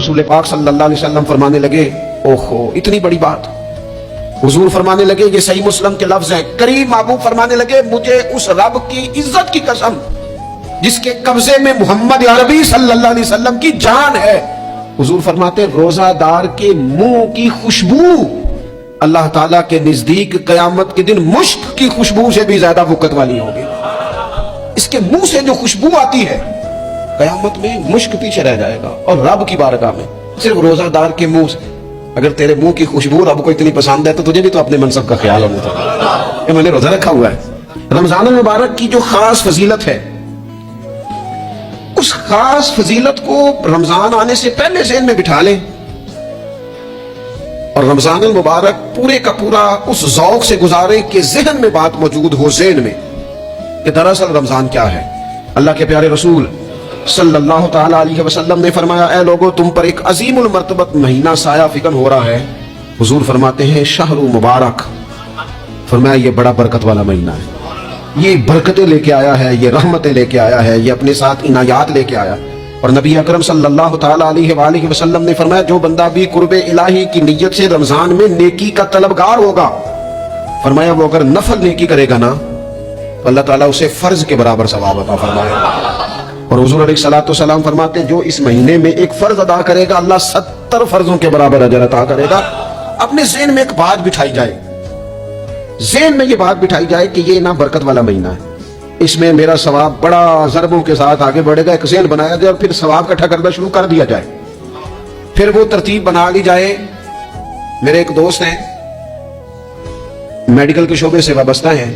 रसूल पाक सल्लल्लाहु अलैहि वसल्लम फरमाने लगे, ओहो इतनी बड़ी बात। हुजूर फरमाने लगे, ये सही मुस्लिम के लफ्ज है। करीम महबूब फरमाने लगे, मुझे उस रब की इज्जत की कसम जिसके कब्जे में मोहम्मद अरबी सल्लल्लाहु अलैहि वसल्लम की जान है। हुजूर फरमाते, रोजादार के मुंह की खुशबू अल्लाह ताला के नजदीक कयामत के दिन मुश्क की खुशबू से भी ज्यादा वक़्त वाली होगी। इसके मुंह से जो खुशबू आती है कयामत में मुश्क पीछे रह जाएगा, और रब की बारगाह में सिर्फ रोजादार के मुंह से। अगर तेरे मुंह की खुशबू रब को इतनी पसंद है तो तुझे भी तो अपने मनसब का ख्याल होना चाहिए। मैंने रोजा रखा हुआ है। रमजान मुबारक की जो खास फजीलत है, उस खास फजीलत को रमजान आने से पहले ज़हन में बिठा लें, और रमजान मुबारक पूरे का पूरा उस ज़ौक़ से गुजारे कि ज़हन में बात मौजूद हो, ज़हन में कि दरअसल रमजान क्या है। अल्लाह के प्यारे रसूल सल्लल्लाहु ताला अलैहि वसल्लम ने फरमाया, ऐ लोगों तुम पर एक अजीमुल मर्तबत महीना साया फिकन हो रहा है। हुजूर फरमाते हैं, शहरु मुबारक। फरमाया ये बड़ा बरकत वाला महीना है, ये बरकतें लेके आया है, ये रहमतें लेके आया है, ये अपने साथ इनायात लेके आया। और नबी अकरम सल्लल्लाहु ताला अलैहि वसल्लम ने फरमाया, जो बंदा भी कुर्बे इलाही की नियत से रमजान में नेकी का तलबगार होगा, फरमाया वो अगर नफल नेकी करेगा ना तो अल्लाह ताला उसे फर्ज के बराबर सवाब अता फरमाएगा। और हुजूर अलैहिस्सलाम फरमाते, जो इस महीने में एक फर्ज अदा करेगा अल्लाह 70 फर्जों के बराबर अजर अता करेगा। अपने ज़हन में एक बात बिठाई जाए, ज़हन में ये बात बिठाई जाए कि ये ना बरकत वाला महीना है, इसमें मेरा सवाब बड़ा ज़रबों के साथ आगे बढ़ेगा। एक ज़हन बनाया जाए और फिर सवाब इकट्ठा करना शुरू कर दिया जाए। फिर वो तरतीब बना ली जाए। मेरे एक दोस्त हैं, मेडिकल के शोबे से वाबस्ता हैं,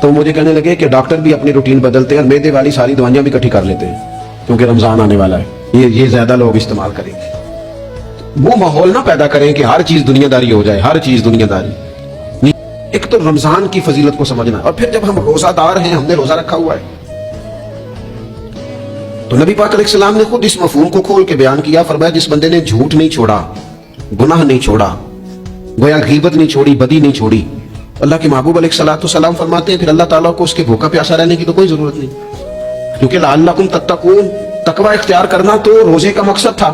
तो मुझे कहने लगे कि डॉक्टर भी अपनी रूटीन बदलते हैं और मैदे वाली सारी दवाइयां भी इकट्ठी कर लेते हैं क्योंकि रमजान आने वाला है, ये ज्यादा लोग इस्तेमाल करेंगे। वो माहौल ना पैदा करें कि हर चीज दुनियादारी हो जाए, हर चीज दुनियादारी। एक तो रमजान की फजीलत को समझना, और फिर जब हम रोजादार हैं, हमने रोजा रखा हुआ है, तो नबी पाक अलैहिस्सलाम ने खुद इस मफहूम को खोल के बयान किया। फरमाया, जिस बंदे ने झूठ नहीं छोड़ा, गुनाह नहीं छोड़ा, गोया गीबत नहीं छोड़ी, बदी नहीं छोड़ी, अल्लाह के महबूब अलैहिस्सलाम फरमाते हैं फिर अल्लाह ताला को उसके भूखा प्यासा रहने की तो कोई जरूरत नहीं, क्योंकि लअल्लकुम तत्तकून, तकवा इख्तियार करना तो रोजे का मकसद था।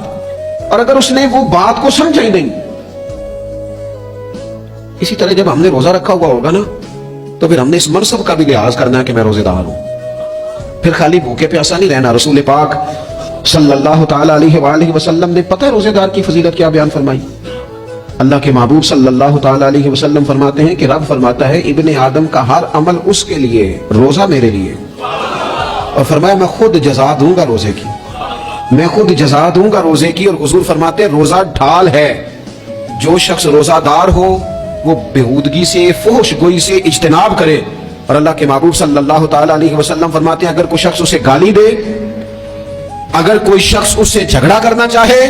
और अगर उसने वो बात को समझा ही नहीं, इसी तरह जब हमने रोजा रखा हुआ होगा ना, तो फिर हमने इस मनसब का भी लिहाज करना है कि मैं रोजेदार हूं। फिर खाली भूखे प्यासा नहीं रहना। रसूल पाक सल्लल्लाहु ताला अलैहि वसल्लम ने पता है रोजेदार की फजीलत क्या बयान फरमाई। अल्लाह के महबूब सल्लल्लाहु ताला अलैहि वसल्लम फरमाते हैं कि रब फरमाता है, इब्ने आदम का हर अमल उसके लिए, रोजा मेरे लिए। और फरमाया, मैं खुद जज़ा दूंगा रोजे की, मैं खुद जज़ा दूंगा रोजे की। और हुजूर फरमाते हैं, रोजा ढाल है। जो शख्स रोजादार हो वो बेहूदगी से, फोश गोई से इज्तनाब करे। और अल्लाह के महबूब सल्लल्लाहु ताला अलैहि वसल्लम फरमाते हैं, अगर कोई शख्स उसे गाली दे, अगर कोई शख्स उससे झगड़ा करना चाहे,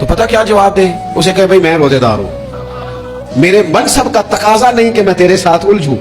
तो पता क्या जवाब दे? उसे कहे, भाई मैं रोजेदार हूं, मेरे मनसब का तकाजा नहीं कि मैं तेरे साथ उलझूं।